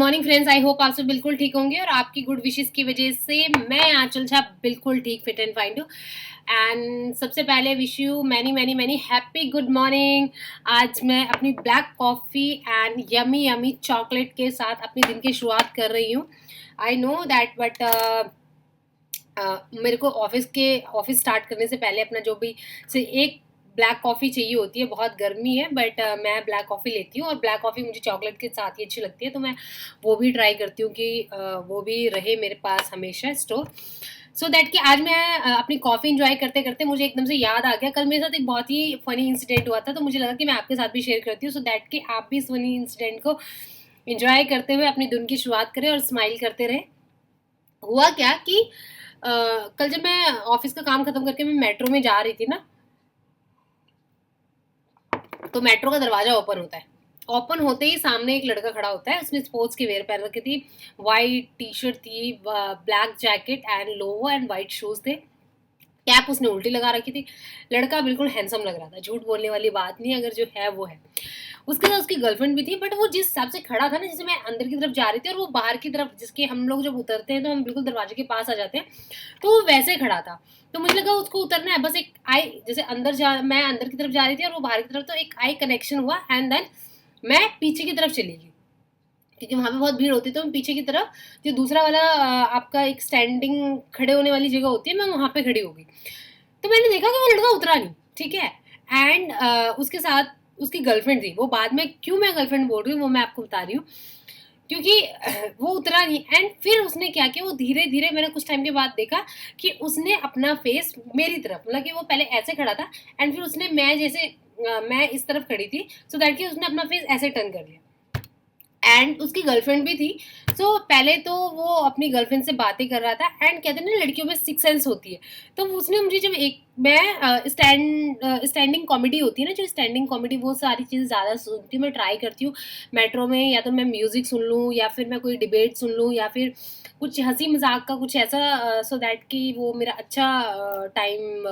Morning friends, I hope आप सब बिल्कुल ठीक होंगे और आपकी गुड विशेस की वजह से मैं आंचल झा बिल्कुल ठीक फिट एंड फाइन हूँ। एंड सबसे पहले wish you many many many happy good morning. आज मैं अपनी black coffee and yummy yummy chocolate के साथ अपने दिन की शुरुआत कर रही हूँ। आई नो दैट बट मेरे को ऑफिस स्टार्ट करने से पहले अपना जो भी से एक ब्लैक कॉफ़ी चाहिए होती है। बहुत गर्मी है बट मैं ब्लैक कॉफ़ी लेती हूँ और ब्लैक कॉफ़ी मुझे चॉकलेट के साथ ही अच्छी लगती है, तो मैं वो भी ट्राई करती हूँ कि वो भी रहे मेरे पास हमेशा स्टोर, सो दैट कि आज मैं अपनी कॉफ़ी इंजॉय करते करते मुझे एकदम से याद आ गया, कल मेरे साथ एक बहुत ही फ़नी इंसिडेंट हुआ था, तो मुझे लगा कि मैं आपके साथ भी शेयर करती हूँ, सो दैट कि आप भी इस फ़नी इंसिडेंट को इंजॉय करते हुए अपनी दिन की शुरुआत करें और स्माइल करते रहें। हुआ क्या कि कल जब मैं ऑफिस का काम खत्म करके मैं मेट्रो में जा रही थी ना, तो मेट्रो का दरवाजा ओपन होता है। ओपन होते ही सामने एक लड़का खड़ा होता है, उसने स्पोर्ट्स की वेयर पहन रखी थी, वाइट टी शर्ट थी, black jacket and lower and white shoes थे, कैप उसने उल्टी लगा रखी थी। लड़का बिल्कुल हैंडसम लग रहा था, झूठ बोलने वाली बात नहीं, अगर जो है वो है। उसके साथ उसकी गर्लफ्रेंड भी थी, बट वो जिस हिसाब से खड़ा था ना, जैसे मैं अंदर की तरफ जा रही थी और वो बाहर की तरफ, जिसके हम लोग जब उतरते हैं तो हम बिल्कुल दरवाजे के पास आ जाते हैं, तो वो वैसे खड़ा था। तो मुझे लगा उसको उतरना है, बस एक आई, जैसे मैं अंदर की तरफ जा रही थी और वो बाहर की तरफ, तो एक आई कनेक्शन हुआ एंड देन मैं पीछे की तरफ चली गई, क्योंकि वहां पे बहुत भीड़ होती है, तो मैं पीछे की तरफ, जो दूसरा वाला आपका एक स्टैंडिंग खड़े होने वाली जगह होती है, मैं वहां पे खड़ी हो गई। तो मैंने देखा कि वो लड़का उतरा नहीं, ठीक है। एंड उसके साथ उसकी गर्लफ्रेंड थी। वो बाद में क्यों मैं गर्लफ्रेंड बोल रही हूँ वो मैं आपको बता रही हूँ, क्योंकि वो उतरा नहीं। एंड फिर उसने क्या किया, वो धीरे धीरे, मैंने कुछ टाइम के बाद देखा कि उसने अपना फेस मेरी तरफ, मतलब कि वो पहले ऐसे खड़ा था एंड फिर उसने, मैं इस तरफ खड़ी थी, सो दैट कि उसने अपना फेस ऐसे टर्न कर लिया। एंड उसकी गर्लफ्रेंड भी थी। सो पहले तो वो अपनी गर्लफ्रेंड से बातें कर रहा था एंड कहते हैं ना, लड़कियों में सिक्स सेंस होती है, तो उसने मुझे जब एक, मैं स्टैंडिंग कॉमेडी होती है ना, जो स्टैंडिंग कॉमेडी, वो सारी चीज़ें ज़्यादा सुनती हूँ, मैं ट्राई करती हूँ मेट्रो में, या तो मैं म्यूज़िक सुन लूँ या फिर मैं कोई डिबेट सुन लूँ या फिर कुछ हंसी मजाक का कुछ ऐसा, सो दैट कि वो मेरा अच्छा टाइम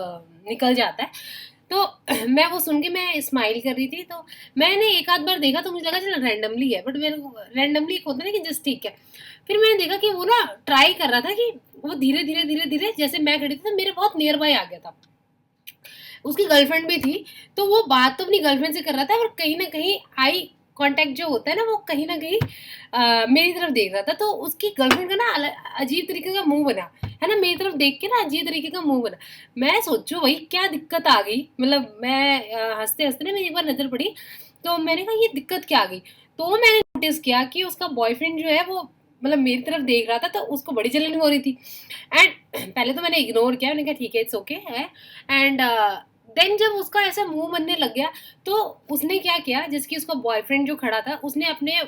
निकल जाता है। तो मैं वो सुन के मैं स्माइल कर रही थी, तो मैंने एक आध बार देखा तो मुझे लगा चलो रैंडमली है, बट मेरे को रैंडमली एक होता है ना कि जस्ट ठीक है। फिर मैंने देखा कि वो ना ट्राई कर रहा था कि वो धीरे धीरे धीरे धीरे, जैसे मैं खड़ी थी तो मेरे बहुत नियर बाय आ गया था। उसकी गर्लफ्रेंड भी थी, तो वो बात तो अपनी गर्लफ्रेंड से कर रहा था और कहीं ना कहीं आई कांटेक्ट जो होता है ना, वो कहीं ना कहीं मेरी तरफ देख रहा था, तो उसकी गर्लफ्रेंड का ना अजीब तरीके का मुंह बना, है ना, मेरी तरफ देख के ना अजीब तरीके का मुंह बना। मैं सोचो भाई क्या दिक्कत आ गई, मतलब मैं हंसते हंसते ना मेरी एक बार नजर पड़ी, तो मैंने कहा ये दिक्कत क्या आ गई। तो मैंने नोटिस किया कि उसका बॉयफ्रेंड जो है वो, मतलब मेरी तरफ देख रहा था, तो उसको बड़ी जलन हो रही थी। एंड पहले तो मैंने इग्नोर किया, मैंने कहा ठीक है, इट्स ओके है। एंड देन जब उसका ऐसा मुंह बनने लग गया, तो उसने क्या किया, जिसकी उसका बॉयफ्रेंड जो खड़ा था, उसने अपने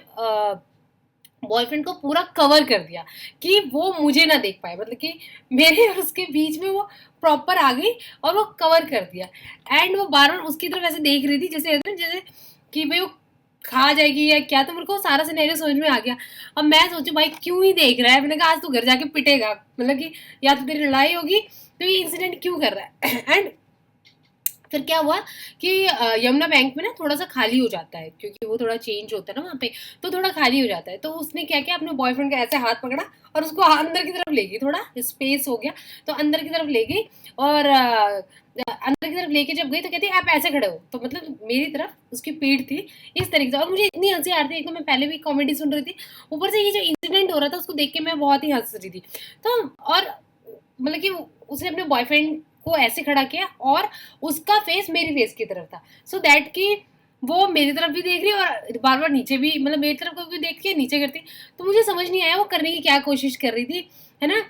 बॉयफ्रेंड को पूरा कवर कर दिया कि वो मुझे ना देख पाए, मतलब कि मेरे और उसके बीच में वो प्रॉपर आ गई और वो कवर कर दिया। एंड वो बार बार उसकी तरफ ऐसे देख रही थी, जैसे कि भाई वो खा जाएगी या क्या, तो मेरे को सारा सिनेरियो समझ में आ गया। अब मैं सोचू भाई क्यों ही देख रहा है, मैंने कहा आज तू घर जाके पिटेगा, मतलब कि या तो तेरी लड़ाई होगी, तो ये इंसिडेंट क्यों कर रहा है। एंड फिर क्या हुआ कि यमुना बैंक में ना थोड़ा सा खाली हो जाता है, क्योंकि वो थोड़ा चेंज होता है ना वहाँ पे, तो थोड़ा खाली हो जाता है। तो उसने क्या किया, अपने बॉयफ्रेंड का ऐसे हाथ पकड़ा और उसको अंदर की तरफ ले गई, थोड़ा स्पेस हो गया तो अंदर की तरफ ले गई। और अंदर की तरफ लेके जब गई तो कहती आप ऐसे खड़े हो, तो मतलब मेरी तरफ उसकी पीठ थी इस तरीके से। और मुझे इतनी हंसी आ रही थी, एक तो मैं पहले भी कॉमेडी सुन रही थी, ऊपर से ये जो इंसिडेंट हो रहा था उसको देख के मैं बहुत ही हंस रही थी। तो और मतलब कि उसने अपने बॉयफ्रेंड को ऐसे खड़ा किया और उसका फेस मेरी फेस की तरफ था, सो दैट कि वो मेरी तरफ भी देख रही और बार बार नीचे भी, मतलब मेरी तरफ को भी देख के नीचे करती। तो मुझे समझ नहीं आया वो करने की क्या कोशिश कर रही थी, है ना,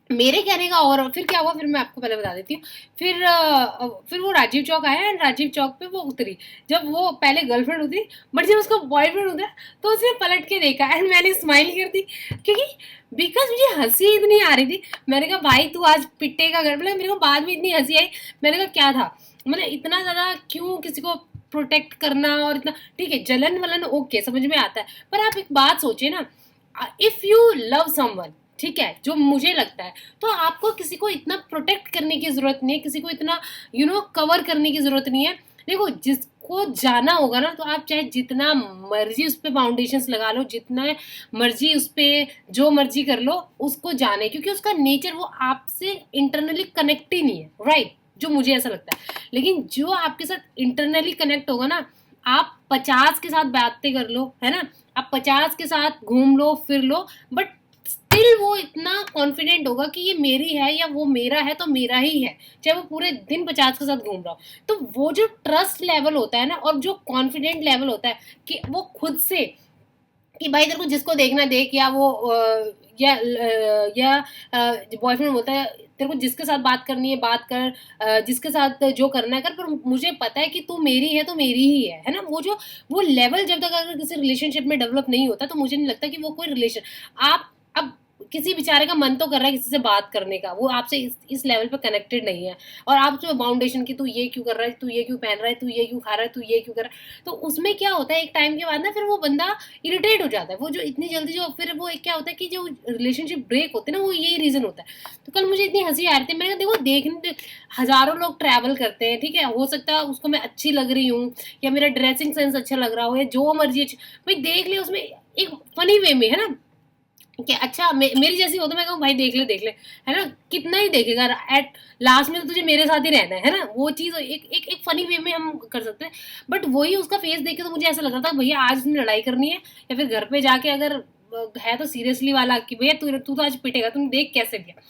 मेरे कहने का। और फिर क्या हुआ, फिर मैं आपको पहले बता देती हूँ। फिर वो राजीव चौक आया एंड राजीव चौक पे वो उतरी। जब वो पहले गर्लफ्रेंड उतरी, बट जब उसका बॉयफ्रेंड उतरा तो उसने पलट के देखा एंड मैंने स्माइल कर दी, क्योंकि बिकॉज मुझे हंसी इतनी आ रही थी। मैंने कहा भाई तू आज पिटेगा घर, मतलब मेरे को बाद में इतनी हंसी आई। मैंने कहा क्या था, मतलब इतना ज़्यादा क्यों किसी को प्रोटेक्ट करना, और इतना ठीक है, जलन वलन ओके समझ में आता है, पर आप एक बात सोचिए ना, इफ़ यू लव समवन, ठीक है, जो मुझे लगता है, तो आपको किसी को इतना प्रोटेक्ट करने की जरूरत नहीं है, किसी को इतना कवर करने की जरूरत नहीं है। देखो जिस आपको जाना होगा ना, तो आप चाहे जितना मर्जी उस पे फाउंडेशंस लगा लो, जितना मर्जी उस पे जो मर्जी कर लो, उसको जाने, क्योंकि उसका नेचर वो आपसे इंटरनली कनेक्ट ही नहीं है, राइट, जो मुझे ऐसा लगता है। लेकिन जो आपके साथ इंटरनली कनेक्ट होगा ना, आप 50 के साथ बातें कर लो, है ना, आप 50 के साथ घूम लो फिर लो, बट स्टिल वो इतना कॉन्फिडेंट होगा कि ये मेरी है या वो मेरा है तो मेरा ही है, चाहे वो पूरे दिन 50 के साथ घूम रहा हो। तो वो जो ट्रस्ट लेवल होता है ना, और जो कॉन्फिडेंट लेवल होता है कि वो खुद से, कि भाई तेरे को जिसको देखना देख, या वो या बॉयफ्रेंड बोलता है तेरे को जिसके साथ बात करनी है बात कर, जिसके साथ जो करना है कर, पर मुझे पता है कि तू मेरी है तो मेरी ही है ना। वो लेवल जब तक अगर किसी रिलेशनशिप में डेवलप नहीं होता, तो मुझे नहीं लगता कि वो कोई रिलेशन, आप अब किसी बेचारे का मन तो कर रहा है किसी से बात करने का, वो आपसे इस लेवल पे कनेक्टेड नहीं है, और आप जो बाउंडेशन की तू ये क्यों कर रहा है, तू ये क्यों पहन रहा है, तू ये क्यों खा रहा है, तू ये क्यों कर रहा है, तो उसमें क्या होता है एक टाइम के बाद ना, फिर वो बंदा इरिटेट हो जाता है। वो जो इतनी जल्दी जो फिर वो एक क्या होता है कि जो रिलेशनशिप ब्रेक होते हैं ना, वो यही रीजन होता है। तो कल मुझे इतनी हंसी आ रही थी, मैंने कहा देखो देखने हजारों लोग ट्रैवल करते हैं, ठीक है, हो सकता है उसको मैं अच्छी लग रही हूँ, या मेरा ड्रेसिंग सेंस अच्छा लग रहा हो, या जो मर्जी भाई देख ले, उसमें एक फनी वे में, है ना, कि अच्छा मेरी जैसी हो तो मैं कहूँ भाई देख ले, है ना, कितना ही देखेगा, एट लास्ट में तो तुझे मेरे साथ ही रहना है ना, वो चीज एक फनी वे में हम कर सकते हैं। बट वही उसका फेस देख के तो मुझे ऐसा लग रहा था भैया आज तुमने लड़ाई करनी है, या फिर घर पे जाके अगर है तो सीरियसली वाला कि भैया तू तो आज पिटेगा, तुम देख कैसे दिया।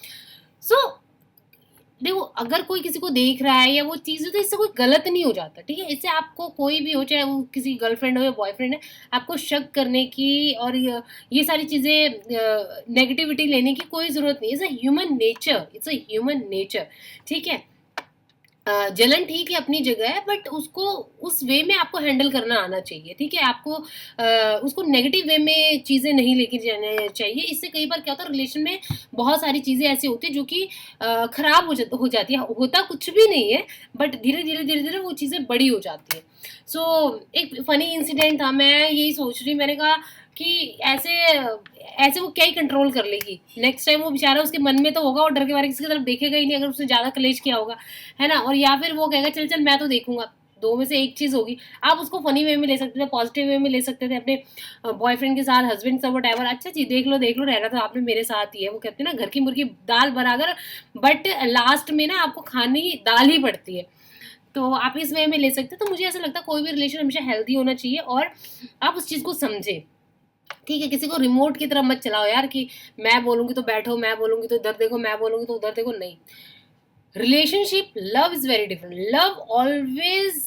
सो देखो अगर कोई किसी को देख रहा है या वो चीज़ है, तो इससे कोई गलत नहीं हो जाता, ठीक है, इससे आपको कोई भी हो, चाहे वो किसी गर्लफ्रेंड हो या बॉयफ्रेंड है, आपको शक करने की और ये सारी चीज़ें नेगेटिविटी लेने की कोई ज़रूरत नहीं। इट्स अ ह्यूमन नेचर, ठीक है। जलन ठीक है अपनी जगह है, बट उसको उस वे में आपको हैंडल करना आना चाहिए, ठीक है, आपको उसको नेगेटिव वे में चीज़ें नहीं लेके जाने चाहिए। इससे कई बार क्या होता है, रिलेशन में बहुत सारी चीज़ें ऐसी होती है जो कि खराब हो जाती है, होता कुछ भी नहीं है, बट धीरे धीरे वो चीज़ें बड़ी हो जाती है। सो एक फनी इंसिडेंट था, मैं यही सोच रही, मैंने कहा कि ऐसे ऐसे वो क्या ही कंट्रोल कर लेगी, नेक्स्ट टाइम वो बेचारा उसके मन में तो होगा, और डर के बारे किसी की तरफ देखेगा ही नहीं अगर उसने ज़्यादा कलेश किया होगा, है ना, और या फिर वो कहेगा चल चल मैं तो देखूंगा, दो में से एक चीज़ होगी। आप उसको फनी वे में ले सकते थे, पॉजिटिव वे में ले सकते थे, अपने बॉयफ्रेंड के साथ, हस्बैंड से, वट एवर, अच्छा जी देख लो रहना तो आपने मेरे साथ ही है, वो कहते हैं ना घर की मुर्गी दाल बराबर, बट लास्ट में ना आपको खाने की दाल ही पड़ती है। तो आप इस वे में ले सकते हैं। तो मुझे ऐसा लगता है कोई भी रिलेशन हमेशा हेल्दी होना चाहिए, और आप उस चीज़ को समझे, ठीक है, किसी को रिमोट की तरह मत चलाओ यार, कि मैं बोलूंगी तो बैठो, मैं बोलूंगी तो इधर देखो, मैं बोलूंगी तो उधर देखो, नहीं। Relationship, love is very different, love always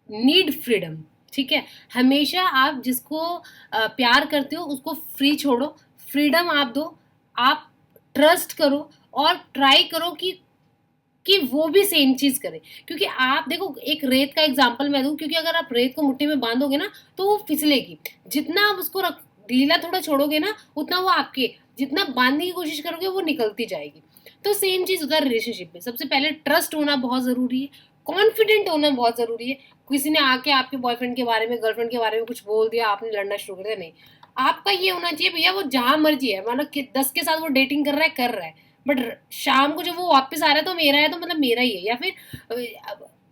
need freedom, ठीक है, हमेशा आप जिसको प्यार करते हो उसको फ्री छोड़ो, फ्रीडम आप दो, आप ट्रस्ट करो, और ट्राई करो कि वो भी सेम चीज करे। क्योंकि आप देखो, एक रेत का एग्जांपल मैं दूं, क्योंकि अगर आप रेत को मुट्ठी में बांधोगे ना तो वो फिसलेगी, जितना आप उसको ढीला थोड़ा छोड़ोगे ना, उतना वो आपके, जितना बांधने की कोशिश करोगे वो निकलती जाएगी। तो सेम चीज होता है रिलेशनशिप में, सबसे पहले ट्रस्ट होना बहुत जरूरी है, कॉन्फिडेंट होना बहुत जरूरी है। किसी ने आके आपके बॉयफ्रेंड के बारे में, गर्लफ्रेंड के बारे में कुछ बोल दिया, आपने लड़ना शुरू कर दिया, नहीं, आपका ये होना चाहिए भैया वो जहां मर्जी है, मतलब 10 के साथ वो डेटिंग कर रहा है, बट शाम को जब वो वापस आ रहा है तो मेरा है तो मतलब मेरा ही है। या फिर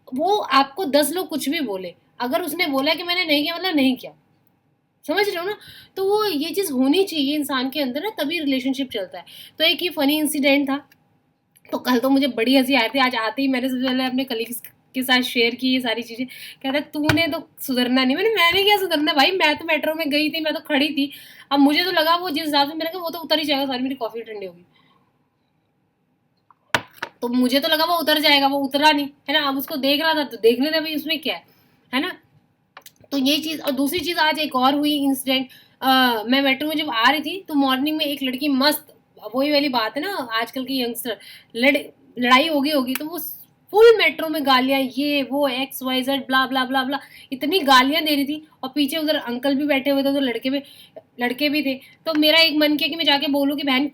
वो आपको 10 लोग कुछ भी बोले, अगर उसने बोला कि मैंने नहीं किया मतलब नहीं किया, समझ रहे हो ना। तो वो ये चीज़ होनी चाहिए इंसान के अंदर ना, तभी रिलेशनशिप चलता है। तो एक ये फनी इंसिडेंट था, तो कल तो मुझे बड़ी हंसी आई थी, आज आते ही मैंने सबसे पहले अपने कलीग्स के साथ शेयर की ये सारी चीज़ें। कहता है तूने तो सुधरना नहीं, मैंने क्या सुधरना भाई, मैं तो मेट्रो में गई थी, मैं तो खड़ी थी, अब मुझे तो लगा वो जिस हिसाब से, मैंने कहा वो तो उतर ही जाएगा, सारी मेरी कॉफ़ी ठंडी होगी, तो मुझे तो लगा वो उतर जाएगा, वो उतरा नहीं, है ना। अब उसको देख रहा था तो देखने दे भाई, उसमें क्या है ना। तो ये चीज़, और दूसरी चीज़ आज एक और हुई इंसिडेंट, मैं मेट्रो में जब आ रही थी तो मॉर्निंग में एक लड़की मस्त, वही वाली बात है ना, आजकल की यंगस्टर लड़ाई होगी तो वो फुल मेट्रो में गालियां, ये वो XYZ ब्ला ब्ला ब्ला ब्ला, इतनी गालियां दे रही थी, और पीछे उधर अंकल भी बैठे हुए थे, तो लड़के भी थे। तो मेरा एक मन किया कि मैं जाके बोलूँ कि बहन,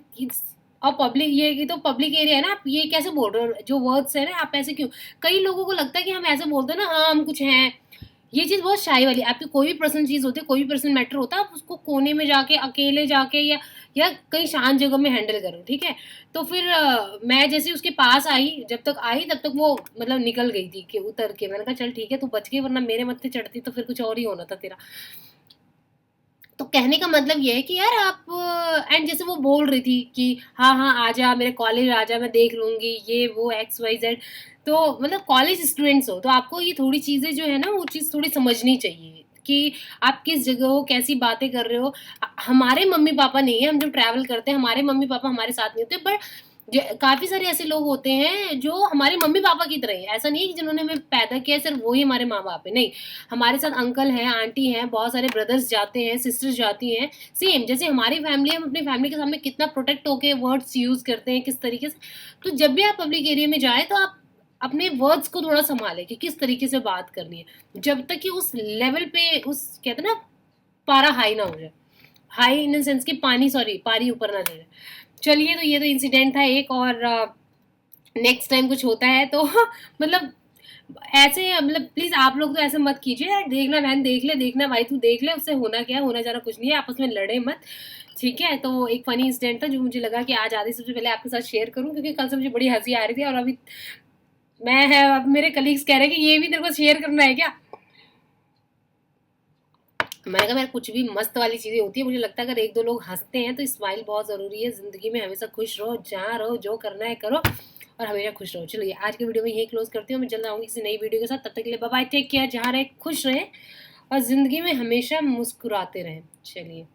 और पब्लिक, ये तो पब्लिक एरिया है ना, आप ये कैसे बोल रहे हो, जो वर्ड्स है ना आप ऐसे क्यों। कई लोगों को लगता है कि हम ऐसे बोलते हैं ना, हाँ हम कुछ हैं, ये चीज़ बहुत शाई वाली, आपकी कोई भी पर्सनल चीज़ होती है, कोई भी पर्सनल मैटर होता है, आप उसको कोने में जाके, अकेले जाके या कहीं शांत जगह में हैंडल करो, ठीक है? तो फिर मैं जैसे उसके पास आई, जब तक आई तब तक वो मतलब निकल गई थी कि उतर के। मैंने कहा चल ठीक है तू बच गई, वरना मेरे मत्थे चढ़ती तो फिर कुछ और ही होना था तेरा। तो कहने का मतलब ये है कि यार आप एंड जैसे वो बोल रही थी कि हाँ हाँ आ जा मेरे कॉलेज, आ जा मैं देख लूंगी ये वो एक्स वाई जेड। तो मतलब कॉलेज स्टूडेंट्स हो तो आपको ये थोड़ी चीज़ें जो है ना वो चीज़ थोड़ी समझनी चाहिए कि आप किस जगह हो, कैसी बातें कर रहे हो। हमारे मम्मी पापा नहीं है, हम जब ट्रैवल करते हैं हमारे मम्मी पापा हमारे साथ नहीं होते, बट काफी सारे ऐसे लोग होते हैं जो हमारे मम्मी पापा की तरह हैं। ऐसा नहीं है कि जिन्होंने हमें पैदा किया है सिर्फ वही हमारे माँ बाप है, नहीं। हमारे साथ अंकल हैं, आंटी हैं, बहुत सारे ब्रदर्स जाते हैं, सिस्टर्स जाती हैं। सेम जैसे हमारी फैमिली, हम अपनी फैमिली के सामने कितना प्रोटेक्ट होके वर्ड्स यूज करते हैं किस तरीके से। तो जब भी आप पब्लिक एरिया में जाए तो आप अपने वर्ड्स को थोड़ा संभालें कि किस तरीके से बात करनी है, जब तक कि उस लेवल पे, उस कहते हैं ना, पारा हाई ना हो जाए। हाई इन द सेंस कि पानी, सॉरी पानी ऊपर ना चले। चलिए, तो ये तो इंसिडेंट था एक, और नेक्स्ट टाइम कुछ होता है तो मतलब ऐसे, मतलब प्लीज आप लोग तो ऐसे मत कीजिए यार। देखना बहन देख ले, देखना भाई तू देख ले, उससे होना क्या है, होना जा रहा कुछ नहीं है, आपस में लड़े मत, ठीक है? तो एक फनी इंसिडेंट था जो मुझे लगा कि आज आधी सबसे पहले आपके साथ शेयर करूं, क्योंकि कल से मुझे बड़ी हंसी आ रही थी, और अभी मैं है, अब मेरे कलीग्स कह रहे हैं कि ये भी तेरे को शेयर करना है क्या। मैंने कहा, मेरे कुछ भी मस्त वाली चीजें होती है, मुझे लगता है अगर एक दो लोग हंसते हैं तो स्माइल बहुत जरूरी है जिंदगी में। हमेशा खुश रहो, जहाँ रहो, जो करना है करो, और हमेशा खुश रहो। चलिए आज की वीडियो में यही क्लोज करती हूँ, मैं जल्द आऊंगी किसी नई वीडियो के साथ। तब तक के लिए बाय बाय, टेक केयर, जहाँ रहे खुश रहें, और जिंदगी में हमेशा मुस्कुराते रहें। चलिए।